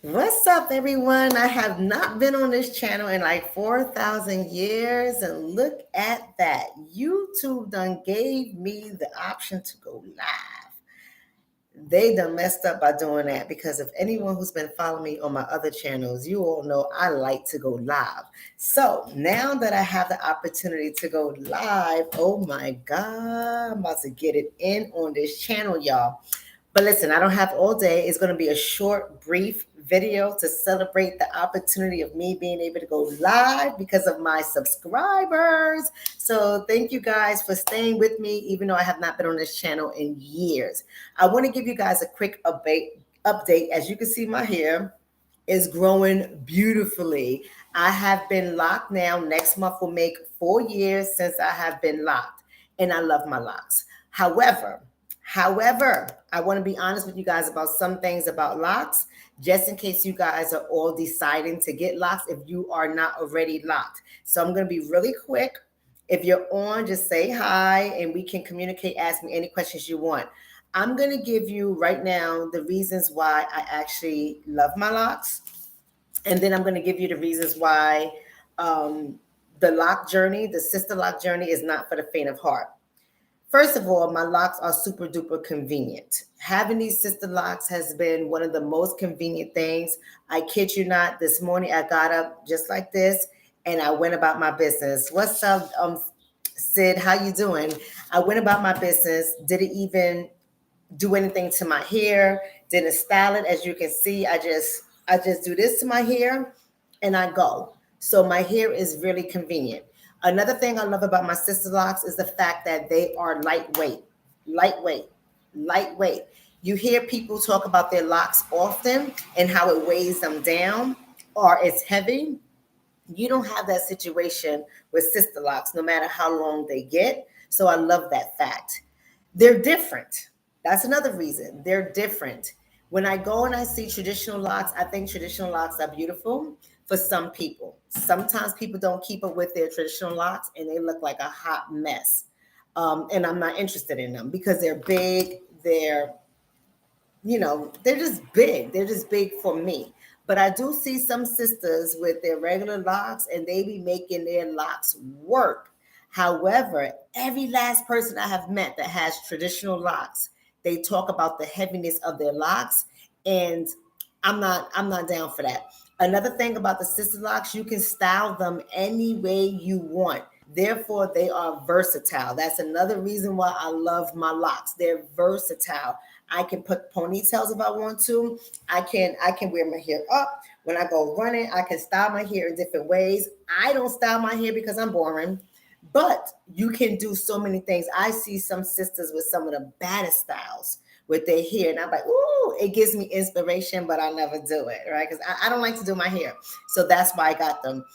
What's up, everyone? I have not been on this channel in like 4,000 years, and look at that. YouTube done gave me the option to go live. They done messed up by doing that because if anyone who's been following me on my other channels, you all know I like to go live. So now that I have the opportunity to go live, oh my God, I'm about to get it in on this channel, y'all. But listen, I don't have all day. It's going to be a short, brief video to celebrate the opportunity of me being able to go live because of my subscribers. So thank you guys for staying with me, even though I have not been on this channel in years. I want to give you guys a quick update. As you can see, my hair is growing beautifully. I have been locked now. Next month will make 4 years since I have been locked, and I love my locks. However, I want to be honest with you guys about some things about locks, just in case you guys are all deciding to get locks if you are not already locked. So I'm going to be really quick. If you're on, just say hi and we can communicate, ask me any questions you want. I'm going to give you right now the reasons why I actually love my locks. And then I'm going to give you the reasons why the lock journey, the sister lock journey, is not for the faint of heart. First of all, my locks are super duper convenient. Having these sister locks has been one of the most convenient things. I kid you not, this morning I got up just like this and I went about my business. What's up, Sid? How you doing? I went about my business, didn't even do anything to my hair, didn't style it. As you can see, I just do this to my hair and I go. So my hair is really convenient. Another thing I love about my sister locks is the fact that they are lightweight, lightweight, lightweight. You hear people talk about their locks often and how it weighs them down or it's heavy. You don't have that situation with sister locks, no matter how long they get. So I love that fact. They're different. That's another reason. They're different. When I go and I see traditional locks, I think traditional locks are beautiful for some people. Sometimes people don't keep up with their traditional locks and they look like a hot mess. And I'm not interested in them because they're big, they're just big. They're just big for me. But I do see some sisters with their regular locks and they be making their locks work. However, every last person I have met that has traditional locks, they talk about the heaviness of their locks, and I'm not down for that. Another thing about the sister locks, you can style them any way you want. Therefore, they are versatile. That's another reason why I love my locks. They're versatile. I can put ponytails if I want to. I can wear my hair up. When I go running, I can style my hair in different ways. I don't style my hair because I'm boring. But you can do so many things. I see some sisters with some of the baddest styles with their hair. And I'm like, ooh, it gives me inspiration, but I never do it, right? Because I don't like to do my hair. So that's why I got them.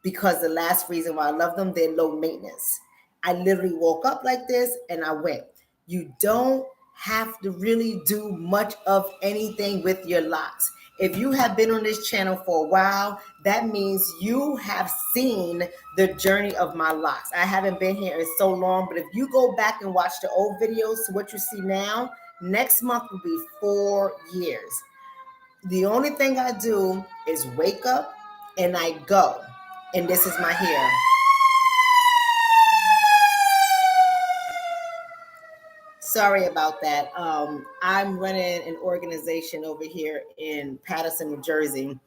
Because the last reason why I love them, they're low maintenance. I literally woke up like this and I went. You don't have to really do much of anything with your locks. If you have been on this channel for a while, that means you have seen the journey of my locks. I haven't been here in so long, but if you go back and watch the old videos to what you see now, next month will be 4 years. The only thing I do is wake up and I go. And this is my hair. Sorry about that. I'm running an organization over here in Paterson, New Jersey.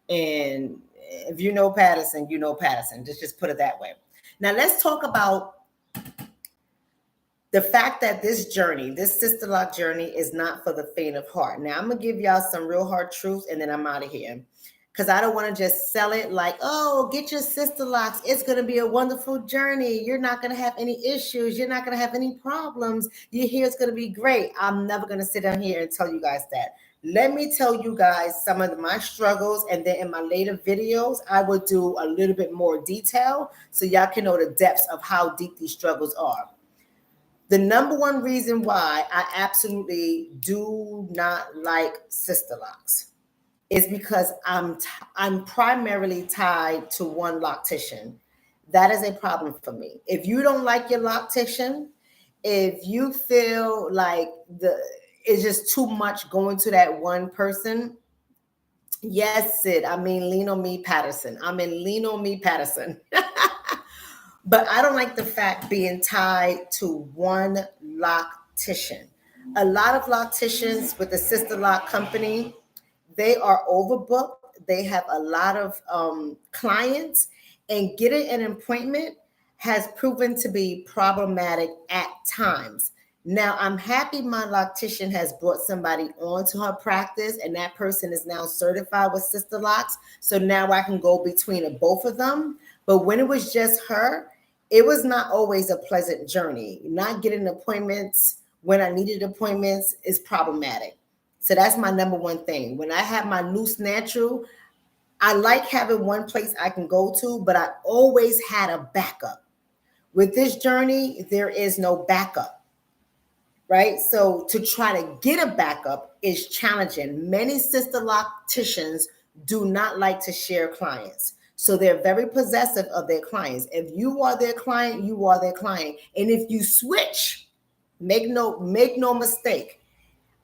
And if you know Paterson, you know Paterson. Just put it that way. Now let's talk about the fact that this journey, this sister lock journey, is not for the faint of heart. Now I'm gonna give y'all some real hard truths and then I'm out of here. Because I don't want to just sell it like, oh, get your sister locks. It's going to be a wonderful journey. You're not going to have any issues. You're not going to have any problems. Your hair is going to be great. I'm never going to sit down here and tell you guys that. Let me tell you guys some of my struggles. And then in my later videos, I will do a little bit more detail so y'all can know the depths of how deep these struggles are. The number one reason why I absolutely do not like sister locks is because I'm primarily tied to one loctician. That is a problem for me. If you don't like your loctician, if you feel like it's just too much going to that one person, Yes, Sid. I mean, lean on me, Patterson. I mean, lean on me, Patterson. But I don't like the fact being tied to one loctician. A lot of locticians with the Sister Lock company, they are overbooked. They have a lot of clients, and getting an appointment has proven to be problematic at times. Now, I'm happy my loctician has brought somebody onto her practice, and that person is now certified with Sister Locks. So now I can go between the both of them. But when it was just her, it was not always a pleasant journey. Not getting appointments when I needed appointments is problematic. So that's my number one thing. When I have my loose natural, I like having one place I can go to, but I always had a backup. With this journey, there is no backup, right? So to try to get a backup is challenging. Many sister locticians do not like to share clients. So they're very possessive of their clients. If you are their client, you are their client. And if you switch, make no mistake,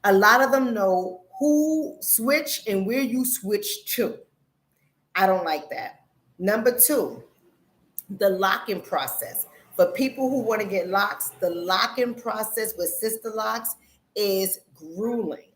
a lot of them know who switch and where you switch to. I don't like that. Number two, the locking process. For people who want to get locks, the locking process with Sister Locks is grueling.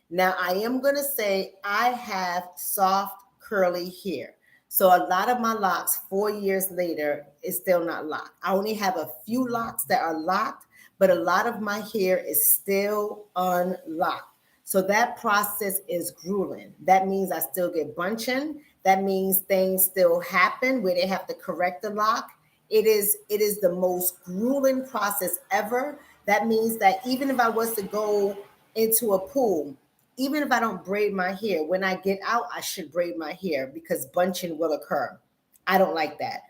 Now, I am going to say I have soft, curly hair. So a lot of my locks 4 years later is still not locked. I only have a few locks that are locked, but a lot of my hair is still unlocked. So that process is grueling. That means I still get bunching. That means things still happen where they have to correct the lock. It is the most grueling process ever. That means that even if I was to go into a pool, even if I don't braid my hair, when I get out, I should braid my hair because bunching will occur. I don't like that.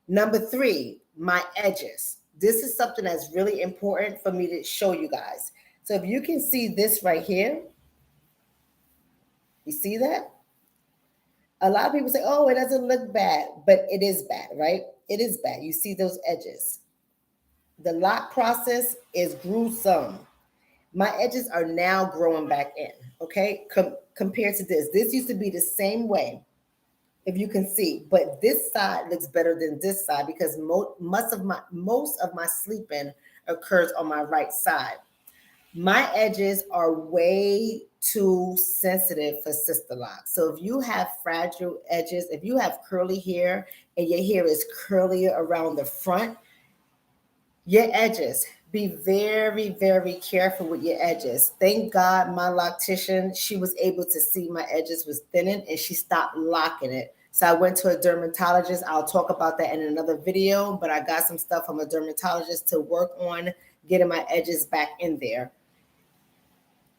Number three, my edges. This is something that's really important for me to show you guys. So if you can see this right here, you see that? A lot of people say, oh, it doesn't look bad, but it is bad, right? It is bad. You see those edges. The lock process is gruesome. My edges are now growing back in, okay? Compared to this. This used to be the same way, if you can see, but this side looks better than this side because most of my sleeping occurs on my right side. My edges are way too sensitive for Sister Lock. So if you have fragile edges, if you have curly hair and your hair is curlier around the front, your edges, be very, very careful with your edges. Thank God my loctician, she was able to see my edges was thinning and she stopped locking it. So I went to a dermatologist. I'll talk about that in another video, but I got some stuff from a dermatologist to work on getting my edges back in there.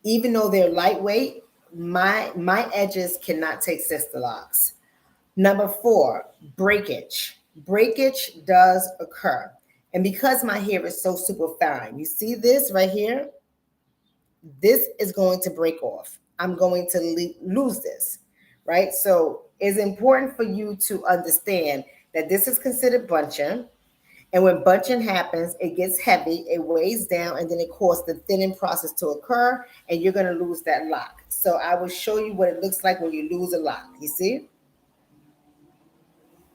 Even though they're lightweight, my edges cannot take Sister Locks. Number four, breakage. Breakage does occur. And because my hair is so super fine, you see this right here? This is going to break off. I'm going to lose this, right? So it's important for you to understand that this is considered bunching. And when bunching happens, it gets heavy, it weighs down, and then it causes the thinning process to occur, and you're going to lose that lock. So I will show you what it looks like when you lose a lock. You see?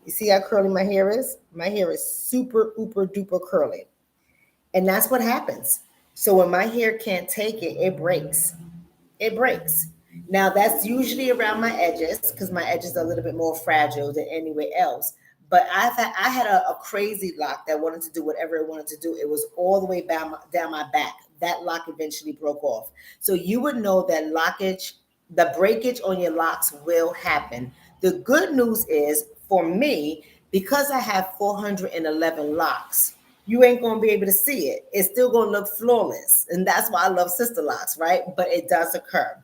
You see how curly my hair is? My hair is super, uber, duper curly. And that's what happens. So when my hair can't take it, it breaks. It breaks. Now that's usually around my edges because my edges are a little bit more fragile than anywhere else. But I had a crazy lock that wanted to do whatever it wanted to do. It was all the way down my back. That lock eventually broke off. So you would know that lockage, the breakage on your locks will happen. The good news is for me, because I have 411 locks, you ain't going to be able to see it. It's still going to look flawless. And that's why I love Sister Locks, right? But it does occur.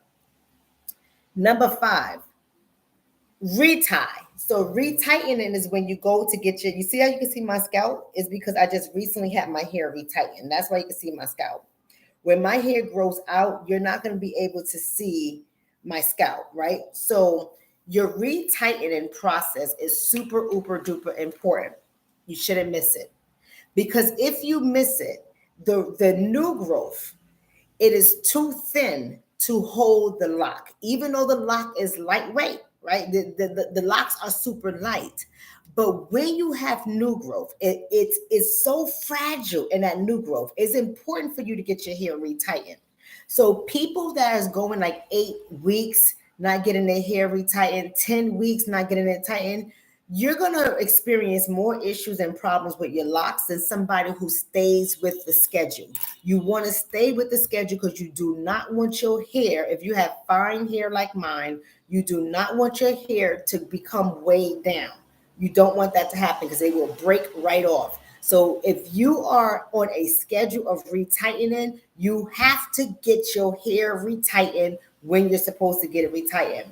Number five, retie. So retightening is when you go to get you see how you can see my scalp? Is because I just recently had my hair retightened. That's why you can see my scalp. When my hair grows out, you're not going to be able to see my scalp, right? So your retightening process is super, uber, duper important. You shouldn't miss it. Because if you miss it, the new growth, it is too thin to hold the lock, even though the lock is lightweight, right? The locks are super light. But when you have new growth, it's so fragile in that new growth. It's important for you to get your hair retightened. So people that is going like 8 weeks, not getting their hair retightened, 10 weeks, not getting it tightened, you're going to experience more issues and problems with your locks than somebody who stays with the schedule. You want to stay with the schedule because you do not want your hair, if you have fine hair like mine, you do not want your hair to become weighed down. You don't want that to happen because they will break right off. So if you are on a schedule of retightening, you have to get your hair retightened when you're supposed to get it retightened.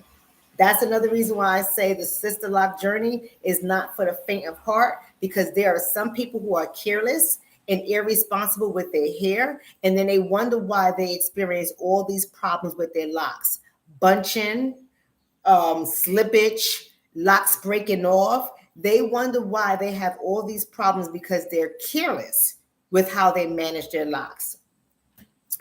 That's another reason why I say the Sisterlock journey is not for the faint of heart, because there are some people who are careless and irresponsible with their hair, and then they wonder why they experience all these problems with their locks. Bunching, slippage, locks breaking off. They wonder why they have all these problems because they're careless with how they manage their locks.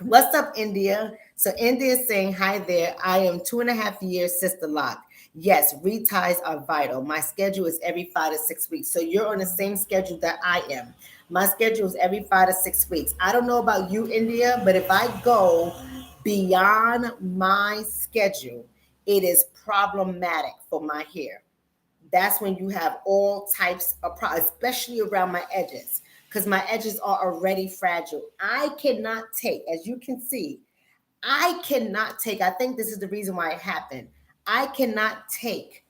What's up, India? So India is saying, hi there. I am 2.5 years Sisterlock. Yes, reties are vital. My schedule is every 5 to 6 weeks. So you're on the same schedule that I am. My schedule is every 5 to 6 weeks. I don't know about you, India, but if I go beyond my schedule, it is problematic for my hair. That's when you have all types of problems, especially around my edges, because my edges are already fragile. I cannot take, as you can see, I think this is the reason why it happened. I cannot take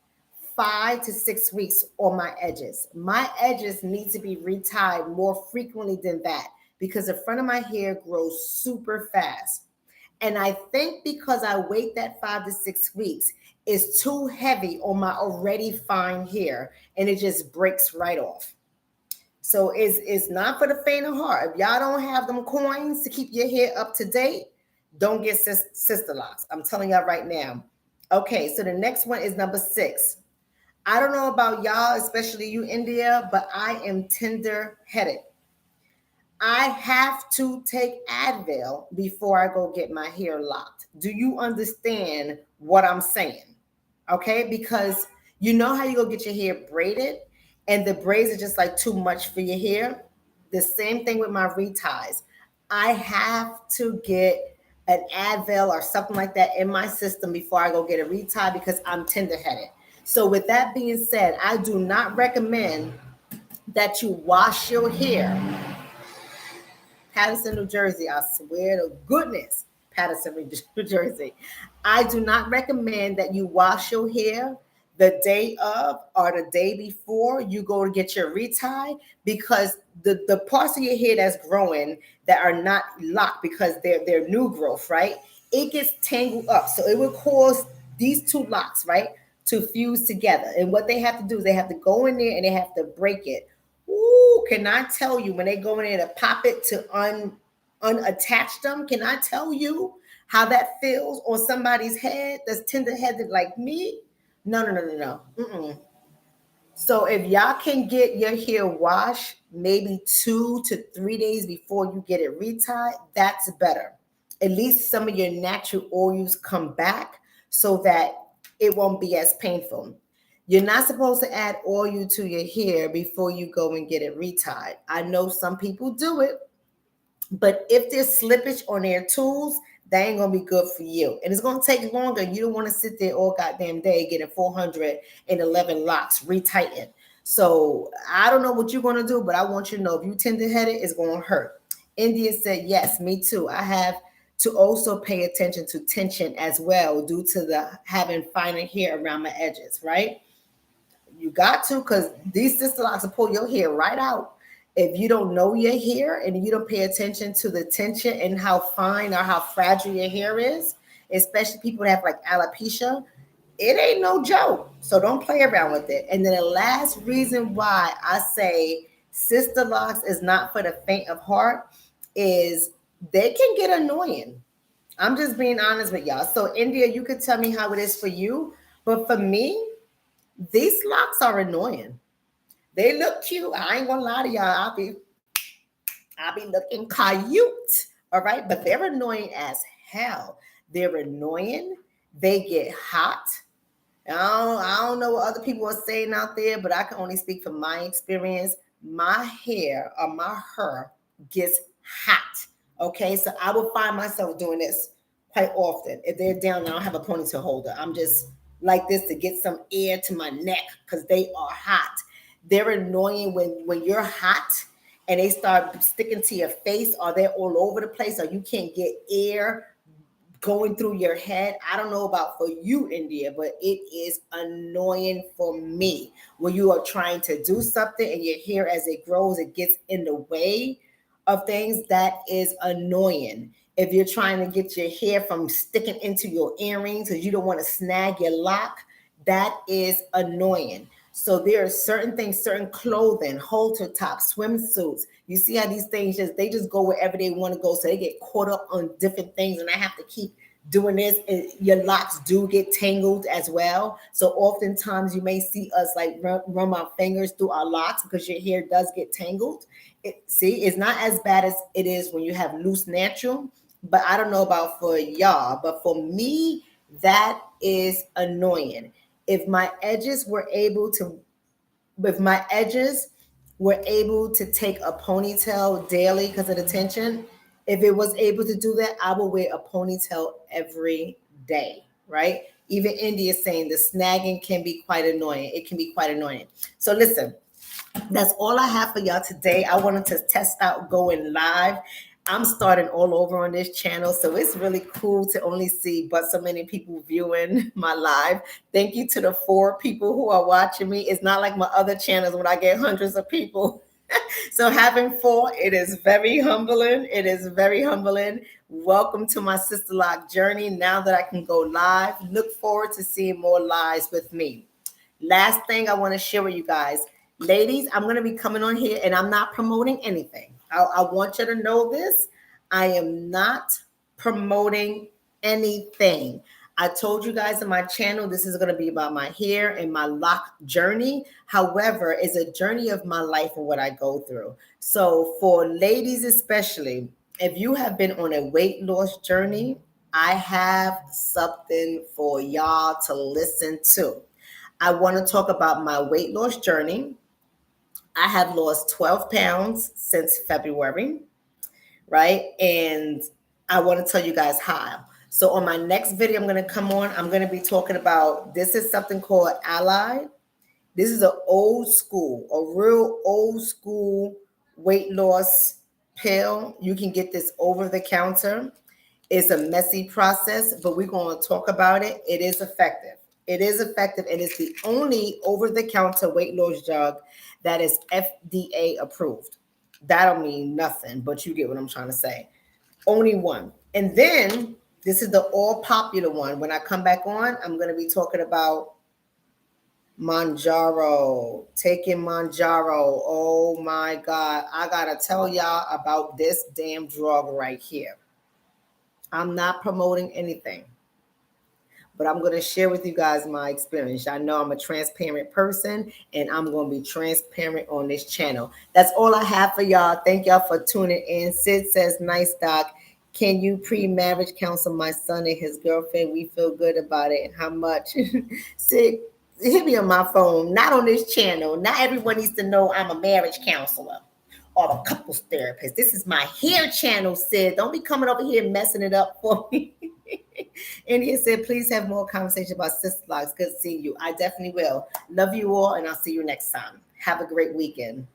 5 to 6 weeks on my edges. My edges need to be retied more frequently than that because the front of my hair grows super fast. And I think because I wait that 5 to 6 weeks, it's too heavy on my already fine hair and it just breaks right off. So it's not for the faint of heart. If y'all don't have them coins to keep your hair up to date, don't get Sisterlocks. I'm telling y'all right now. Okay, so the next one is number 6. I don't know about y'all, especially you, India, but I am tender-headed. I have to take Advil before I go get my hair locked. Do you understand what I'm saying? Okay, because you know how you go get your hair braided and the braids are just like too much for your hair? The same thing with my reties. I have to get an Advil or something like that in my system before I go get a retie because I'm tender-headed. So with that being said, I do not recommend that you wash your hair. Patterson, New Jersey. I swear to goodness, Patterson, New Jersey. I do not recommend that you wash your hair the day of or the day before you go to get your retie, because the parts of your hair that's growing that are not locked because they're new growth, right? It gets tangled up. So it would cause these two locks, right, to fuse together. And what they have to do is they have to go in there and they have to break it. Ooh, can I tell you when they go in there to pop it to unattach them? Can I tell you how that feels on somebody's head that's tender-headed like me? No. So if y'all can get your hair washed maybe 2 to 3 days before you get it retied, that's better. At least some of your natural oils come back so that it won't be as painful. You're not supposed to add oil to your hair before you go and get it retied. I know some people do it, but if there's slippage on their tools, that ain't gonna be good for you. And it's gonna take longer. You don't want to sit there all goddamn day getting 411 locks retightened. So I don't know what you're gonna do, but I want you to know if you tender-headed, it's gonna hurt. India said, yes, me too. I have to also pay attention to tension as well due to the having finer hair around my edges, right? You got to, because these Sisterlocks will pull your hair right out. If you don't know your hair and you don't pay attention to the tension and how fine or how fragile your hair is, especially people that have like alopecia, it ain't no joke. So don't play around with it. And then the last reason why I say Sisterlocks is not for the faint of heart is they can get annoying. I'm just being honest with y'all. So India, you could tell me how it is for you, but for me, these locks are annoying. They look cute. I ain't gonna lie to y'all. I'll be looking cute. All right, but they're annoying as hell. They're annoying. They get hot. I don't know what other people are saying out there, but I can only speak from my experience. My hair or my hair gets hot. Okay, so I will find myself doing this quite often. If they're down, I don't have a ponytail holder. I'm just like this to get some air to my neck because they are hot. They're annoying when you're hot and they start sticking to your face, or they're all over the place, or you can't get air going through your head. I don't know about for you, India, but it is annoying for me when you are trying to do something and your hair, as it grows, it gets in the way of things. That is annoying. If you're trying to get your hair from sticking into your earrings because you don't want to snag your lock, that is annoying. So there are certain things, certain clothing, halter tops, swimsuits. You see how these things just go wherever they want to go. So they get caught up on different things, and I have to keep doing this. Your locks do get tangled as well. So oftentimes you may see us like run our fingers through our locks because your hair does get tangled. It's not as bad as it is when you have loose natural, but I don't know about for y'all, but for me, that is annoying. If my edges were able to take a ponytail daily because of the tension, if it was able to do that, I would wear a ponytail every day, right? Even India is saying the snagging can be quite annoying. It can be quite annoying. So listen, that's all I have for y'all today. I wanted to test out going live. I'm starting all over on this channel, so it's really cool to only see but so many people viewing my live. Thank you to the 4 people who are watching me. It's not like my other channels when I get hundreds of people. So having 4, it is very humbling. It is very humbling. Welcome to my Sisterlock journey. Now that I can go live, look forward to seeing more lives with me. Last thing I want to share with you guys. Ladies, I'm going to be coming on here and I'm not promoting anything. I want you to know this. I am not promoting anything. I told you guys in my channel, this is going to be about my hair and my lock journey. However, it's a journey of my life and what I go through. So for ladies especially, if you have been on a weight loss journey, I have something for y'all to listen to. I want to talk about my weight loss journey. I have lost 12 pounds since February, right? And I want to tell you guys how. So on my next video I'm going to come on, I'm going to be talking about, this is something called Ally. This is a real old school weight loss pill. You can get this over the counter. It's a messy process, but we're going to talk about it. It is effective. It is effective, and it's the only over-the-counter weight loss drug that is FDA approved. That don't mean nothing, but you get what I'm trying to say. Only one. And then this is the all-popular one. When I come back on, I'm going to be talking about Manjaro. Taking Manjaro. Oh my God. I got to tell y'all about this damn drug right here. I'm not promoting anything, but I'm going to share with you guys my experience. I know I'm a transparent person, and I'm going to be transparent on this channel. That's all I have for y'all. Thank y'all for tuning in. Sid says, nice, Doc. Can you pre-marriage counsel my son and his girlfriend? We feel good about it. And how much? Sid, hit me on my phone. Not on this channel. Not everyone needs to know I'm a marriage counselor or a couples therapist. This is my hair channel, Sid. Don't be coming over here messing it up for me. India said, please have more conversation about Sisterlocks. Good seeing you. I definitely will. Love you all, and I'll see you next time. Have a great weekend.